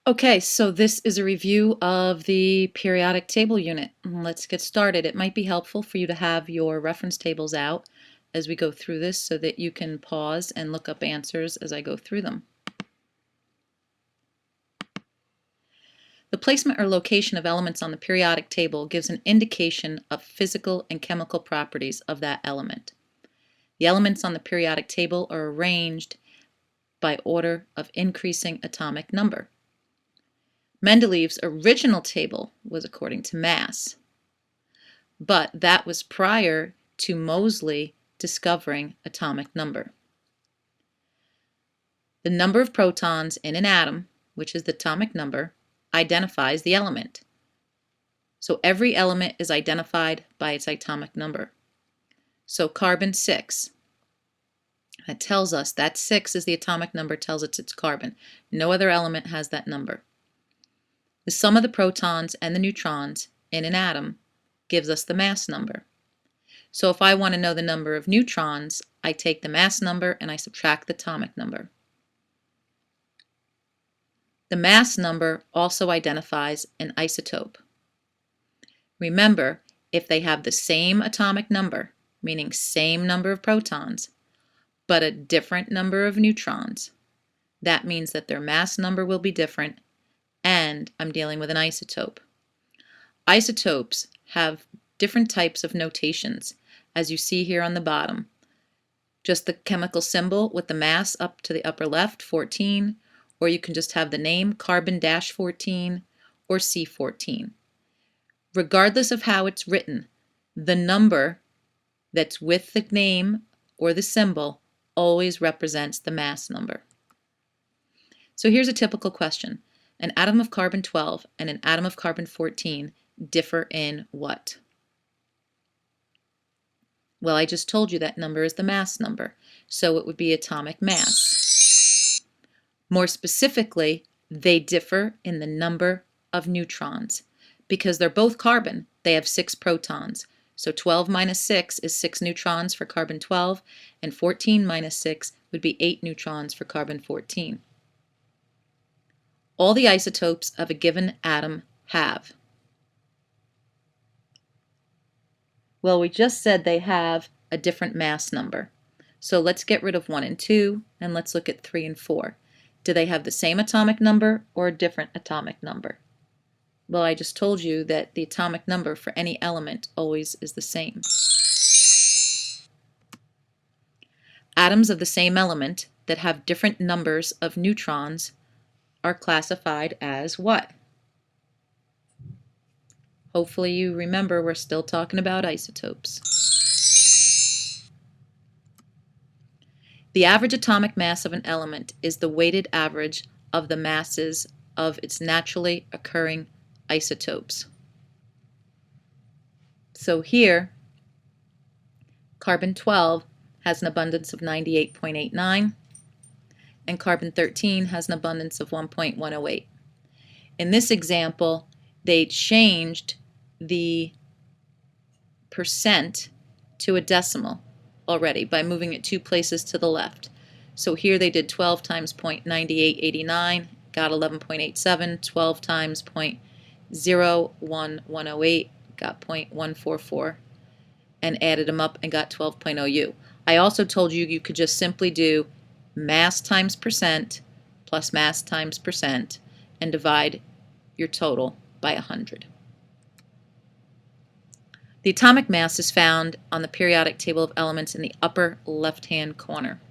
Okay, so this is a review of the periodic table unit. Let's get started. It might be helpful for you to have your reference tables out as we go through this so that you can pause and look up answers as I go through them. The placement or location of elements on the periodic table gives an indication of physical and chemical properties of that element. The elements on the periodic table are arranged by order of increasing atomic number. Mendeleev's original table was according to mass, but that was prior to Moseley discovering atomic number. The number of protons in an atom, which is the atomic number, identifies the element. So every element is identified by its atomic number. So carbon 6, that tells us that 6 is the atomic number, tells us it's carbon. No other element has that number. The sum of the protons and the neutrons in an atom gives us the mass number. So if I want to know the number of neutrons, I take the mass number and I subtract the atomic number. The mass number also identifies an isotope. Remember, if they have the same atomic number, meaning same number of protons, but a different number of neutrons, that means that their mass number will be different, and I'm dealing with an isotope. Isotopes have different types of notations, as you see here on the bottom. Just the chemical symbol with the mass up to the upper left, 14, or you can just have the name carbon-14 or C14. Regardless of how it's written, the number that's with the name or the symbol always represents the mass number. So here's a typical question. An atom of carbon-12 and an atom of carbon-14 differ in what? Well, I just told you that number is the mass number, so it would be atomic mass. More specifically, they differ in the number of neutrons. Because they're both carbon, they have 6 protons. So 12 minus 6 is 6 neutrons for carbon-12, and 14 minus 6 would be 8 neutrons for carbon-14. All the isotopes of a given atom have. Well, we just said they have a different mass number. So let's get rid of 1 and 2, and let's look at 3 and 4. Do they have the same atomic number or a different atomic number? Well, I just told you that the atomic number for any element always is the same. Atoms of the same element that have different numbers of neutrons are classified as what? Hopefully you remember we're still talking about isotopes. The average atomic mass of an element is the weighted average of the masses of its naturally occurring isotopes. So here, carbon-12 has an abundance of 98.89, and carbon-13 has an abundance of 1.108. In this example, they changed the percent to a decimal already by moving it 2 places to the left. So here they did 12 times 0.9889, got 11.87, 12 times 0.01108, got 0.144, and added them up and got 12.0U. I also told you you could just simply do mass times percent plus mass times percent and divide your total by 100. The atomic mass is found on the periodic table of elements in the upper left-hand corner.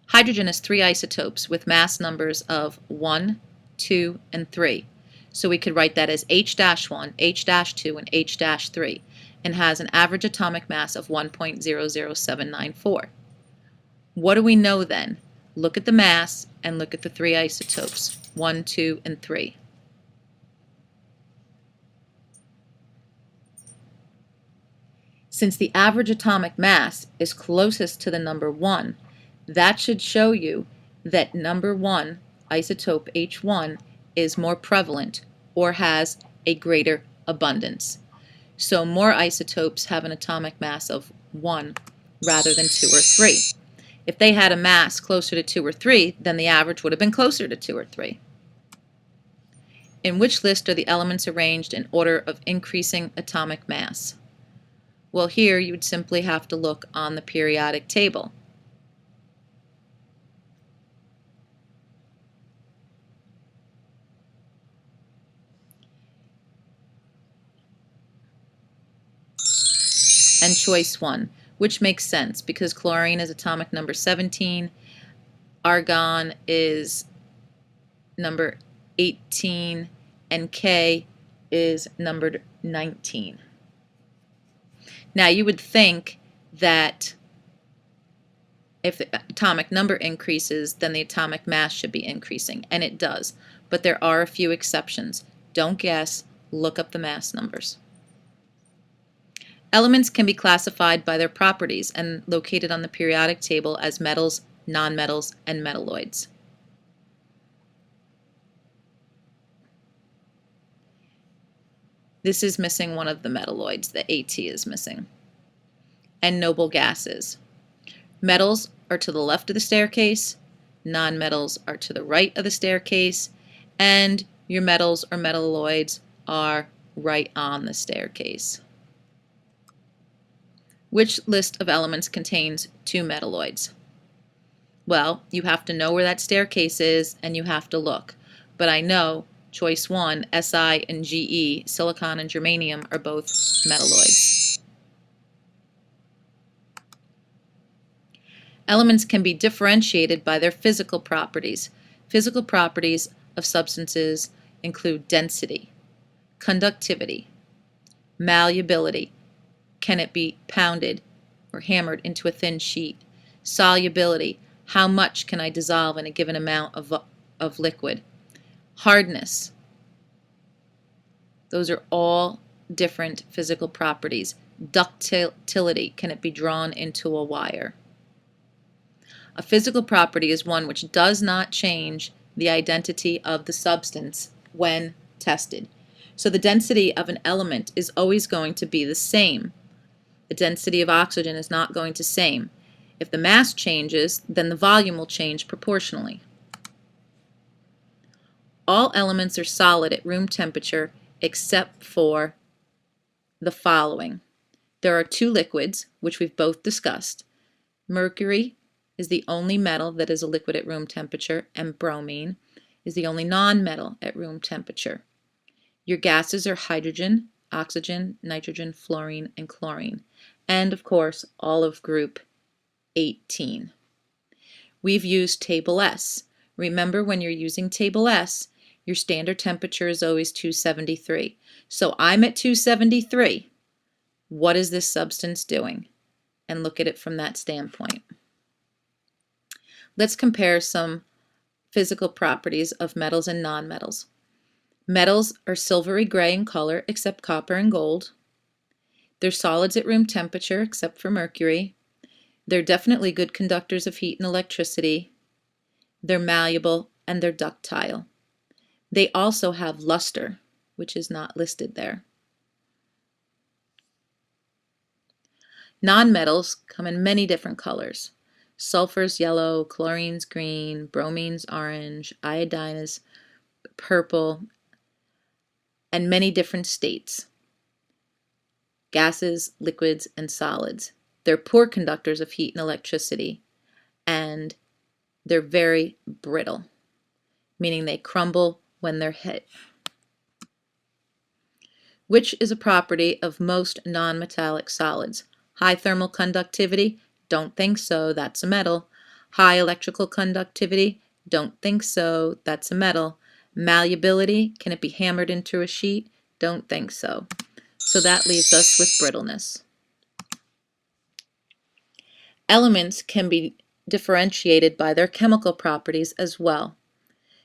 Hydrogen has 3 isotopes with mass numbers of 1, 2, and 3. So we could write that as H-1, H-2, and H-3, and has an average atomic mass of 1.00794. What do we know then? Look at the mass and look at the 3 isotopes, 1, 2, and 3. Since the average atomic mass is closest to the number 1, that should show you that number 1, isotope H1, is more prevalent or has a greater abundance. So more isotopes have an atomic mass of 1 rather than 2 or 3. If they had a mass closer to 2 or 3, then the average would have been closer to 2 or 3. In which list are the elements arranged in order of increasing atomic mass? Well, here you would simply have to look on the periodic table. And choice 1, which makes sense because chlorine is atomic number 17, argon is number 18, and K is numbered 19. Now you would think that if the atomic number increases, then the atomic mass should be increasing, and it does. But there are a few exceptions. Don't guess, look up the mass numbers. Elements can be classified by their properties and located on the periodic table as metals, nonmetals, and metalloids. This is missing one of the metalloids, the AT is missing. And noble gases. Metals are to the left of the staircase, nonmetals are to the right of the staircase, and your metals or metalloids are right on the staircase. Which list of elements contains 2 metalloids? Well, you have to know where that staircase is and you have to look. But I know choice 1, Si and Ge, silicon and germanium, are both metalloids. Elements can be differentiated by their physical properties. Physical properties of substances include density, conductivity, malleability. Can it be pounded or hammered into a thin sheet? Solubility. How much can I dissolve in a given amount of liquid? Hardness. Those are all different physical properties. Ductility. Can it be drawn into a wire? A physical property is one which does not change the identity of the substance when tested. So the density of an element is always going to be the same. The density of oxygen is not going to be the same. If the mass changes, then the volume will change proportionally. All elements are solid at room temperature except for the following. There are 2 liquids, which we've both discussed. Mercury is the only metal that is a liquid at room temperature, and bromine is the only non-metal at room temperature. Your gases are hydrogen, oxygen, nitrogen, fluorine, and chlorine. And, of course, all of group 18. We've used table S. Remember, when you're using table S, your standard temperature is always 273. So I'm at 273. What is this substance doing? And look at it from that standpoint. Let's compare some physical properties of metals and nonmetals. Metals are silvery gray in color except copper and gold. They're solids at room temperature except for mercury. They're definitely good conductors of heat and electricity. They're malleable and they're ductile. They also have luster, which is not listed there. Nonmetals come in many different colors. Sulfur's yellow, chlorine's green, bromine's orange, iodine is purple, and many different states. Gases, liquids, and solids. They're poor conductors of heat and electricity, and they're very brittle, meaning they crumble when they're hit. Which is a property of most nonmetallic solids? High thermal conductivity? Don't think so, that's a metal. High electrical conductivity? Don't think so, that's a metal. Malleability? Can it be hammered into a sheet? Don't think so. So that leaves us with brittleness. Elements can be differentiated by their chemical properties as well.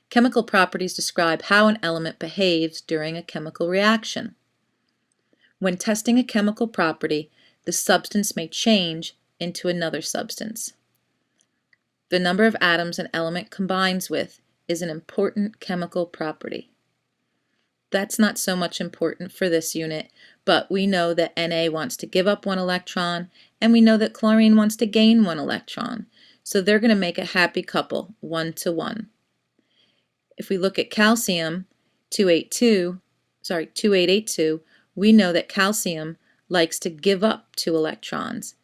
Chemical properties describe how an element behaves during a chemical reaction. When testing a chemical property, the substance may change into another substance. The number of atoms an element combines with is an important chemical property. That's not so much important for this unit, but we know that Na wants to give up 1 electron, and we know that chlorine wants to gain 1 electron. So they're going to make a happy couple, 1 to 1. If we look at calcium, 2882, we know that calcium likes to give up 2 electrons,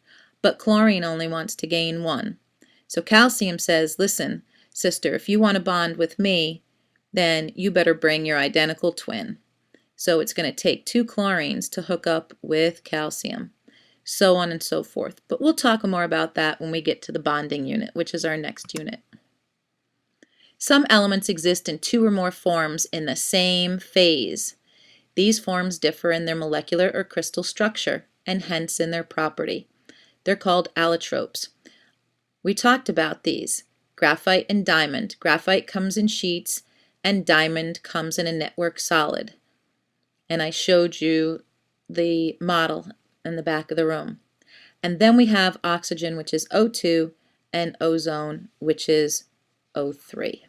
but chlorine only wants to gain 1. So calcium says, listen, sister, if you want to bond with me, then you better bring your identical twin. So it's going to take 2 chlorines to hook up with calcium, so on and so forth. But we'll talk more about that when we get to the bonding unit, which is our next unit. Some elements exist in 2 or more forms in the same phase. These forms differ in their molecular or crystal structure, and hence in their property. They're called allotropes. We talked about these, graphite and diamond. Graphite comes in sheets, and diamond comes in a network solid. And I showed you the model in the back of the room. And then we have oxygen, which is O2, and ozone, which is O3.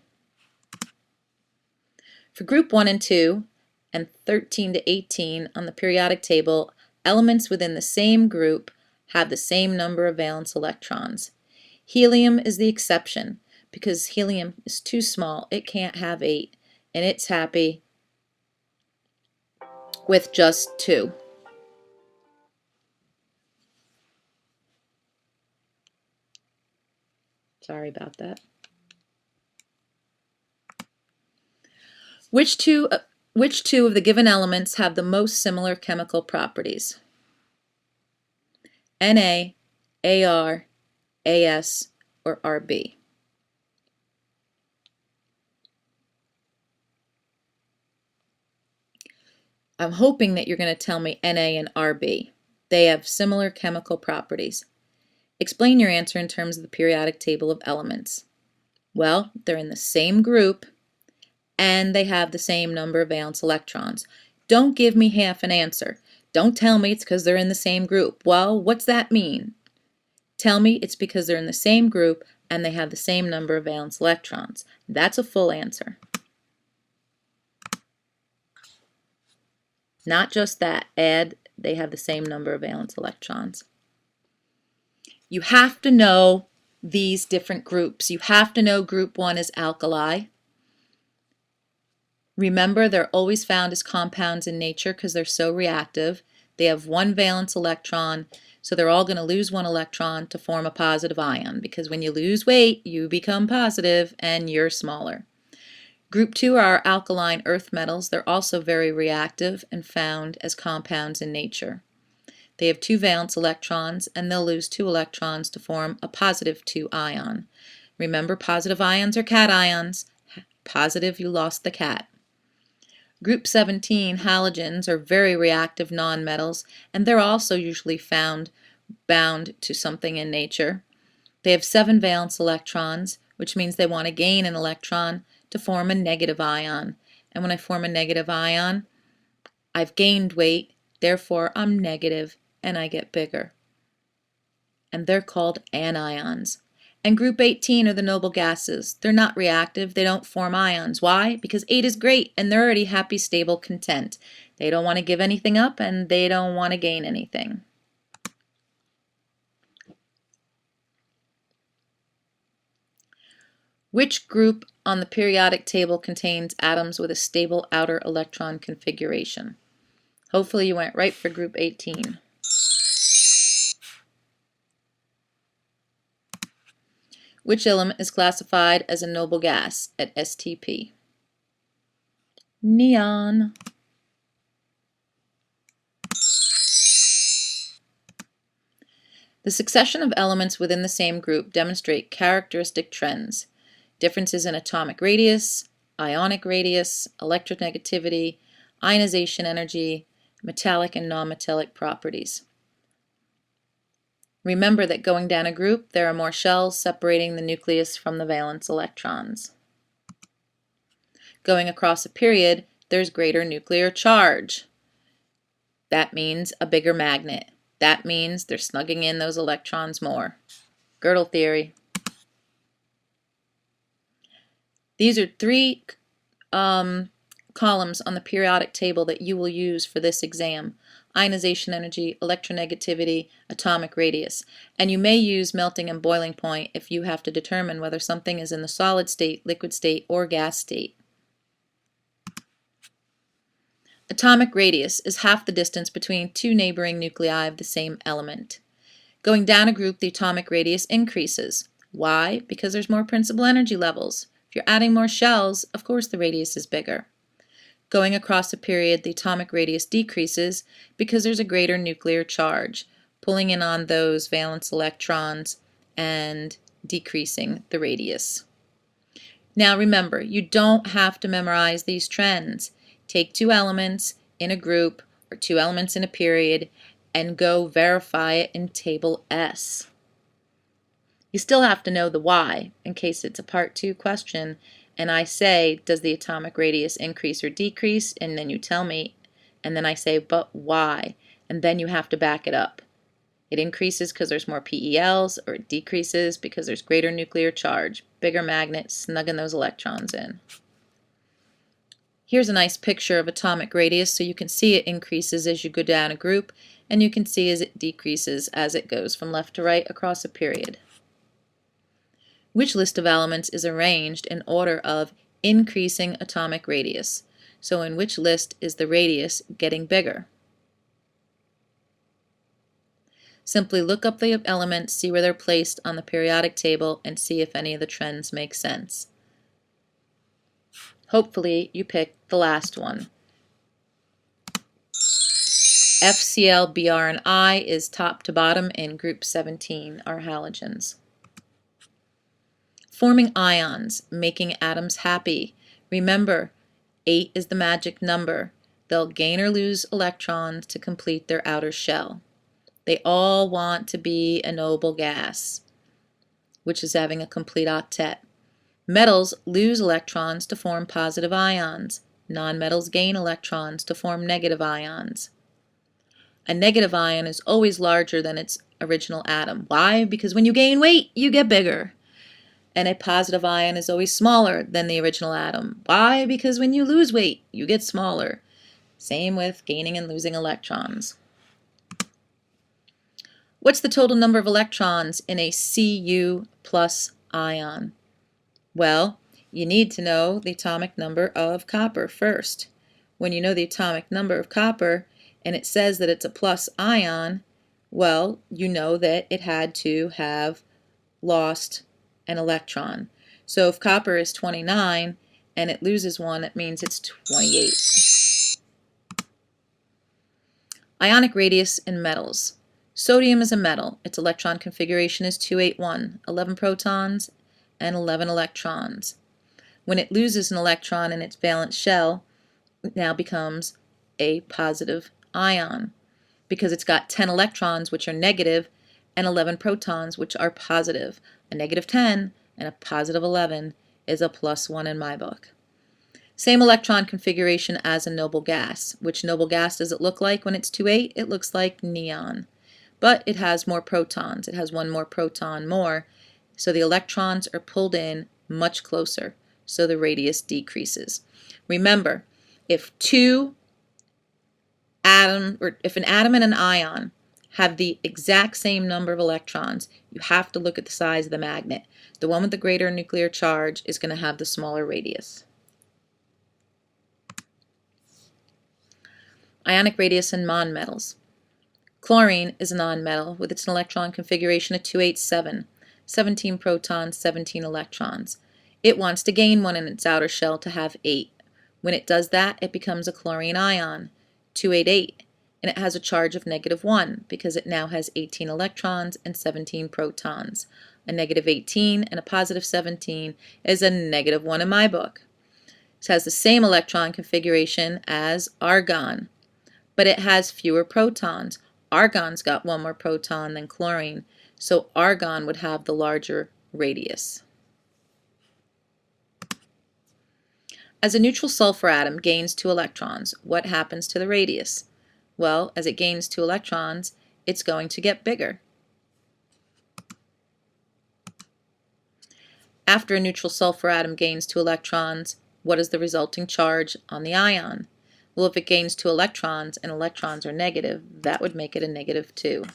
For group 1 and 2, and 13 to 18 on the periodic table, elements within the same group have the same number of valence electrons. Helium is the exception because helium is too small. It can't have 8, and it's happy with just 2. Sorry about that. Which two of the given elements have the most similar chemical properties? Na, Ar, As, or Rb? I'm hoping that you're going to tell me Na and Rb. They have similar chemical properties. Explain your answer in terms of the periodic table of elements. Well, they're in the same group and they have the same number of valence electrons. Don't give me half an answer. Don't tell me it's because they're in the same group. Well, what's that mean? Tell me it's because they're in the same group and they have the same number of valence electrons. That's a full answer. Not just that, add they have the same number of valence electrons. You have to know these different groups. You have to know group 1 is alkali. Remember, they're always found as compounds in nature because they're so reactive. They have 1 valence electron, so they're all going to lose 1 electron to form a positive ion, because when you lose weight, you become positive and you're smaller. Group 2 are alkaline earth metals. They're also very reactive and found as compounds in nature. They have 2 valence electrons, and they'll lose 2 electrons to form a positive 2 ion. Remember, positive ions are cations. Positive, you lost the cat. Group 17, halogens, are very reactive nonmetals, and they're also usually found bound to something in nature. They have 7 valence electrons, which means they want to gain an electron to form a negative ion. And when I form a negative ion, I've gained weight, therefore I'm negative, and I get bigger. And they're called anions. And group 18 are the noble gases. They're not reactive. They don't form ions. Why? Because 8 is great, and they're already happy, stable, content. They don't want to give anything up, and they don't want to gain anything. Which group on the periodic table contains atoms with a stable outer electron configuration? Hopefully you went right for group 18. Which element is classified as a noble gas at STP? Neon. The succession of elements within the same group demonstrate characteristic trends. Differences in atomic radius, ionic radius, electronegativity, ionization energy, metallic and nonmetallic properties. Remember that going down a group, there are more shells separating the nucleus from the valence electrons. Going across a period, there's greater nuclear charge. That means a bigger magnet. That means they're snugging in those electrons more. Girdle theory. These are 3 columns on the periodic table that you will use for this exam: ionization energy, electronegativity, atomic radius. And you may use melting and boiling point if you have to determine whether something is in the solid state, liquid state, or gas state. Atomic radius is half the distance between two neighboring nuclei of the same element. Going down a group, the atomic radius increases. Why? Because there's more principal energy levels. If you're adding more shells, of course the radius is bigger. Going across a period, the atomic radius decreases because there's a greater nuclear charge, pulling in on those valence electrons and decreasing the radius. Now remember, you don't have to memorize these trends. Take two elements in a group or two elements in a period and go verify it in Table S. You still have to know the why in case it's a Part 2 question and I say, does the atomic radius increase or decrease? And then you tell me, and then I say, but why? And then you have to back it up. It increases because there's more PELs, or it decreases because there's greater nuclear charge, bigger magnet snugging those electrons in. Here's a nice picture of atomic radius so you can see it increases as you go down a group, and you can see as it decreases as it goes from left to right across a period. Which list of elements is arranged in order of increasing atomic radius? So in which list is the radius getting bigger? Simply look up the elements, see where they're placed on the periodic table, and see if any of the trends make sense. Hopefully you picked the last one. FCl, Br, and I is top to bottom in group 17 are halogens. Forming ions, making atoms happy. Remember, 8 is the magic number. They'll gain or lose electrons to complete their outer shell. They all want to be a noble gas, which is having a complete octet. Metals lose electrons to form positive ions. Nonmetals gain electrons to form negative ions. A negative ion is always larger than its original atom. Why? Because when you gain weight, you get bigger. And a positive ion is always smaller than the original atom. Why? Because when you lose weight, you get smaller. Same with gaining and losing electrons. What's the total number of electrons in a Cu plus ion? Well, you need to know the atomic number of copper first. When you know the atomic number of copper and it says that it's a plus ion, well, you know that it had to have lost an electron. So if copper is 29 and it loses one, it means it's 28. Ionic radius in metals. Sodium is a metal. Its electron configuration is 281, 11 protons and 11 electrons. When it loses an electron in its valence shell, it now becomes a positive ion because it's got 10 electrons, which are negative, and 11 protons, which are positive. A negative 10 and a positive 11 is a +1 in my book. Same electron configuration as a noble gas. Which noble gas does it look like when it's 2,8? It looks like neon. But it has more protons. It has one more proton more. So the electrons are pulled in much closer. So the radius decreases. Remember, if an atom and an ion have the exact same number of electrons, you have to look at the size of the magnet. The one with the greater nuclear charge is going to have the smaller radius. Ionic radius in nonmetals. Chlorine is a nonmetal with its electron configuration of 287, 17 protons, 17 electrons. It wants to gain one in its outer shell to have 8. When it does that, it becomes a chlorine ion, 288. And it has a charge of -1 because it now has 18 electrons and 17 protons. A -18 and a +17 is a -1 in my book. It has the same electron configuration as argon, but it has fewer protons. Argon's got one more proton than chlorine, so argon would have the larger radius. As a neutral sulfur atom gains 2 electrons, what happens to the radius? Well, as it gains 2 electrons, it's going to get bigger. After a neutral sulfur atom gains 2 electrons, what is the resulting charge on the ion? Well, if it gains 2 electrons and electrons are negative, that would make it a -2.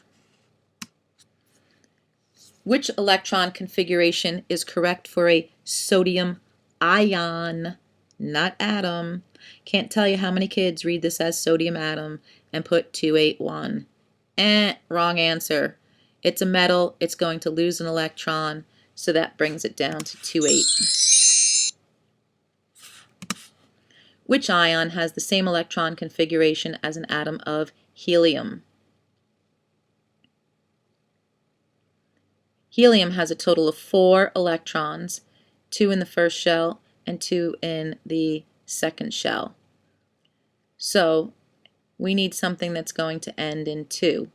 Which electron configuration is correct for a sodium ion, not atom? Can't tell you how many kids read this as sodium atom and put 281. Wrong answer. It's a metal. It's going to lose an electron, so that brings it down to 28. Which ion has the same electron configuration as an atom of helium? Helium has a total of 4 electrons, 2 in the first shell and 2 in the second shell. So we need something that's going to end in 2.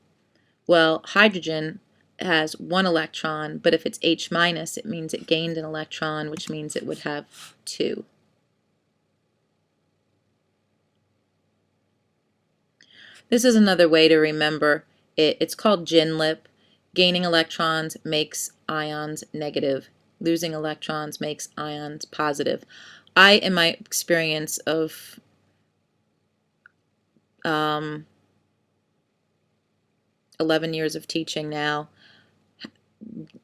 Well, hydrogen has 1 electron, but if it's H-, it means it gained an electron, which means it would have 2. This is another way to remember it. It's called gin-lip. Gaining electrons makes ions negative. Losing electrons makes ions positive. In my experience of 11 years of teaching now,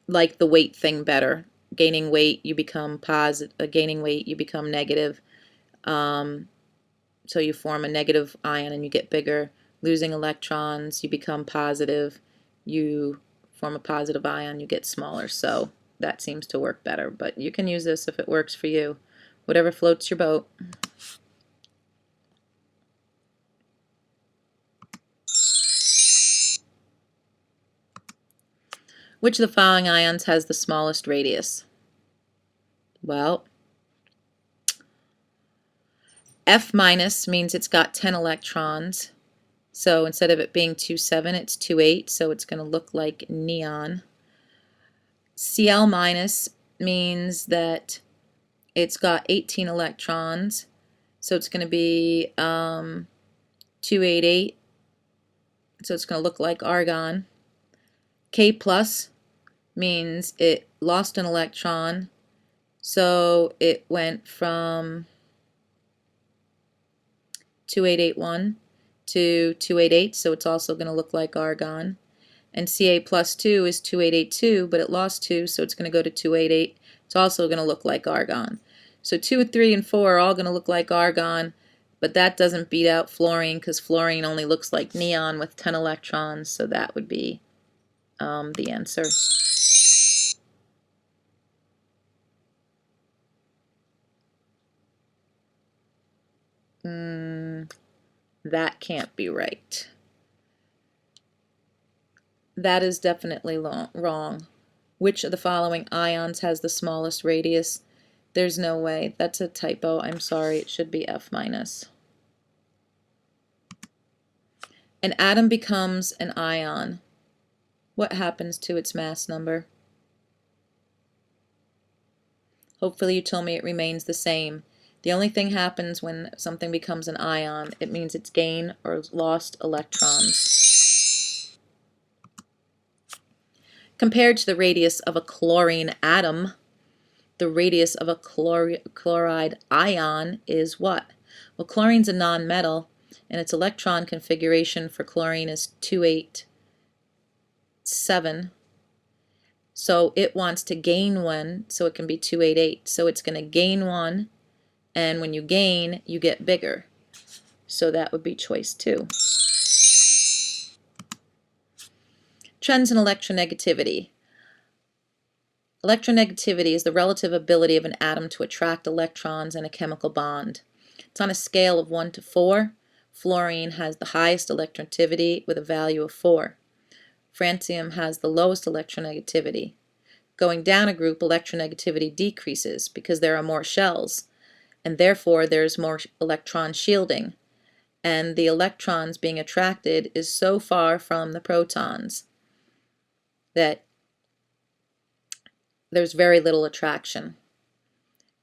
like the weight thing better. Gaining weight, you become positive. Gaining weight, you become negative. So you form a negative ion and you get bigger. Losing electrons, you become positive. You form a positive ion, you get smaller. So that seems to work better. But you can use this if it works for you. Whatever floats your boat. Which of the following ions has the smallest radius? Well, F- means it's got 10 electrons. So instead of it being 2,7, it's 2,8, so it's going to look like neon. Cl- means that it's got 18 electrons, so it's going to be 288, so it's going to look like argon. K+ means it lost an electron, so it went from 2881 to 288, so it's also going to look like argon. And Ca+2 is 2882, but it lost 2, so it's going to go to 288. It's also going to look like argon. So 2, 3, and 4 are all going to look like argon, but that doesn't beat out fluorine because fluorine only looks like neon with 10 electrons, so that would be the answer. That can't be right. That is definitely wrong. Which of the following ions has the smallest radius? There's no way. That's a typo. I'm sorry. It should be F-. An atom becomes an ion. What happens to its mass number? Hopefully you told me it remains the same. The only thing happens when something becomes an ion, it means it's gained or lost electrons. Compared to the radius of a chlorine atom, the radius of a chloride ion is what? Well, chlorine's a nonmetal, and its electron configuration for chlorine is 287. So it wants to gain 1, so it can be 288. So it's going to gain 1, and when you gain, you get bigger. So that would be choice 2. Trends in electronegativity. Electronegativity is the relative ability of an atom to attract electrons in a chemical bond. It's on a scale of 1 to 4. Fluorine has the highest electronegativity with a value of 4. Francium has the lowest electronegativity. Going down a group, electronegativity decreases because there are more shells, and therefore there's more electron shielding, and the electrons being attracted is so far from the protons that there's very little attraction.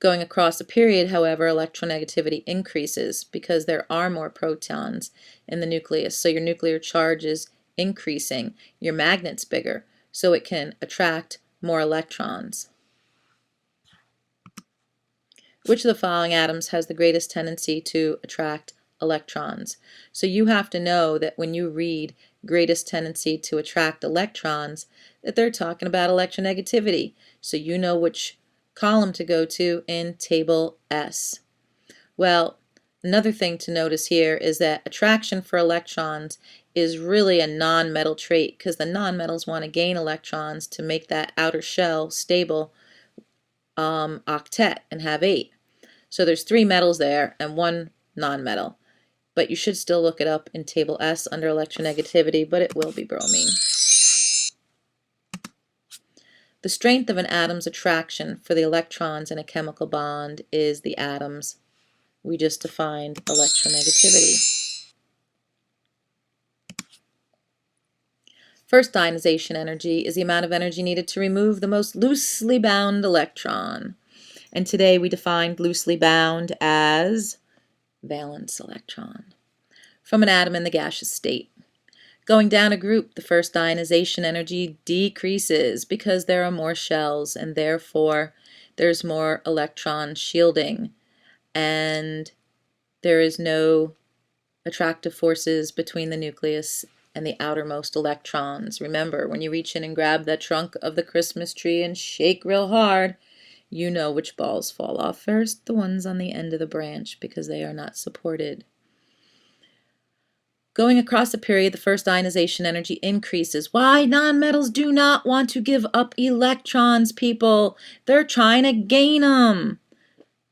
Going across a period, however, electronegativity increases because there are more protons in the nucleus, so your nuclear charge is increasing. Your magnet's bigger, so it can attract more electrons. Which of the following atoms has the greatest tendency to attract electrons? So you have to know that when you read greatest tendency to attract electrons, that they're talking about electronegativity. So you know which column to go to in table S. Well, another thing to notice here is that attraction for electrons is really a non-metal trait, because the nonmetals want to gain electrons to make that outer shell stable octet and have 8. So there's 3 metals there and 1 nonmetal. But you should still look it up in table S under electronegativity, but it will be bromine. The strength of an atom's attraction for the electrons in a chemical bond is the atoms. We just defined electronegativity. First ionization energy is the amount of energy needed to remove the most loosely bound electron. And today we defined loosely bound as valence electron from an atom in the gaseous state. Going down a group, the first ionization energy decreases because there are more shells and therefore there's more electron shielding and there is no attractive forces between the nucleus and the outermost electrons. Remember, when you reach in and grab that trunk of the Christmas tree and shake real hard, you know which balls fall off first, the ones on the end of the branch, because they are not supported. Going across a period, the first ionization energy increases. Why? Nonmetals do not want to give up electrons, people. They're trying to gain them.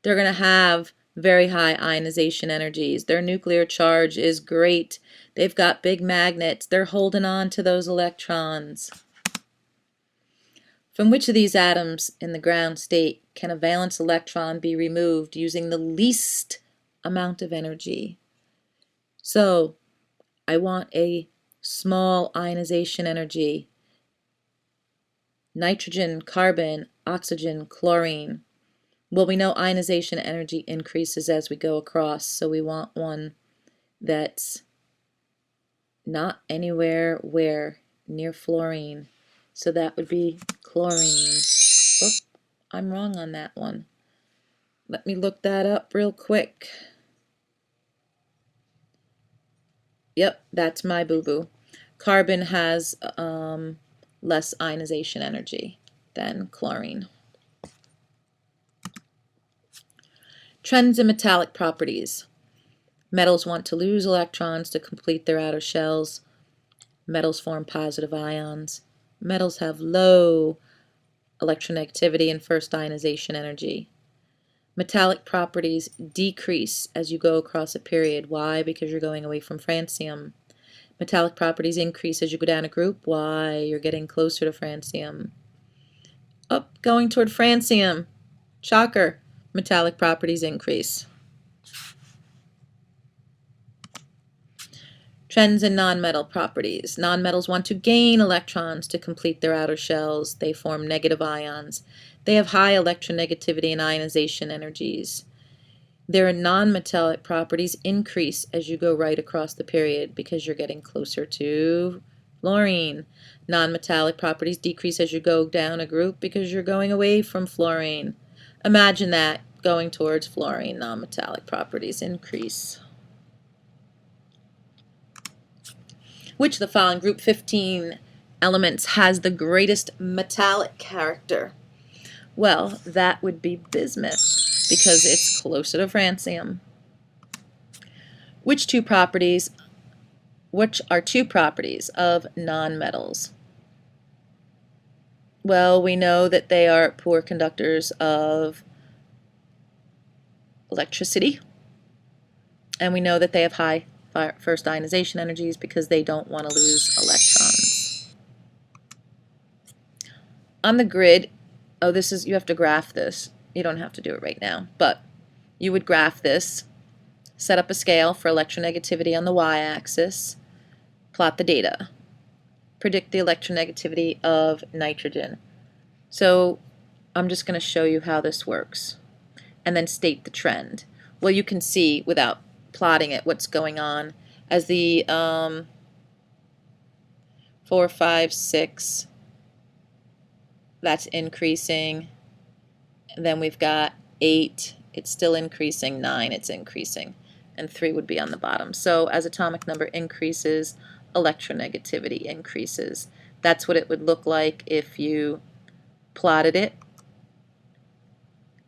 They're going to have very high ionization energies. Their nuclear charge is great. They've got big magnets. They're holding on to those electrons. From which of these atoms in the ground state can a valence electron be removed using the least amount of energy? So, I want a small ionization energy. Nitrogen, carbon, oxygen, chlorine. Well, we know ionization energy increases as we go across, so we want one that's not anywhere near fluorine. So that would be chlorine. Oop, I'm wrong on that one. Let me look that up real quick. Yep, that's my boo-boo. Carbon has less ionization energy than chlorine. Trends in metallic properties. Metals want to lose electrons to complete their outer shells. Metals form positive ions. Metals have low electronegativity and first ionization energy. Metallic properties decrease as you go across a period. Why? Because you're going away from francium. Metallic properties increase as you go down a group. Why? You're getting closer to francium. Up, going toward francium. Shocker. Metallic properties increase. Trends in nonmetal properties. Nonmetals want to gain electrons to complete their outer shells. They form negative ions. They have high electronegativity and ionization energies. Their nonmetallic properties increase as you go right across the period because you're getting closer to fluorine. Nonmetallic properties decrease as you go down a group because you're going away from fluorine. Imagine that, going towards fluorine. Nonmetallic properties increase. Which of the following group 15 elements has the greatest metallic character? Well, that would be bismuth because it's closer to francium. Which are two properties of nonmetals? Well, we know that they are poor conductors of electricity, and we know that they have high first ionization energies because they don't want to lose electrons. On the grid, you have to graph this. You don't have to do it right now, but you would graph this, set up a scale for electronegativity on the y-axis, plot the data, predict the electronegativity of nitrogen. So I'm just going to show you how this works, and then state the trend. Well, you can see without plotting it what's going on as the 4, 5, 6, that's increasing. And then we've got 8 it's still increasing, 9, it's increasing, and 3 would be on the bottom. So as atomic number increases, electronegativity increases. That's what it would look like if you plotted it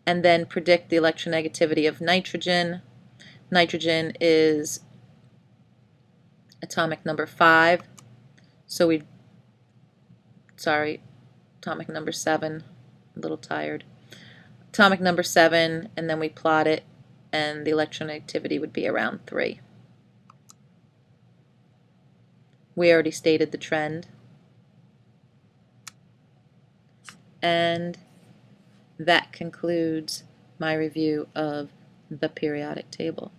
and then predict the electronegativity of nitrogen. Nitrogen is atomic number 5, so atomic number 7, a little tired. Atomic number 7, and then we plot it, and the electronegativity would be around 3. We already stated the trend. And that concludes my review of the periodic table.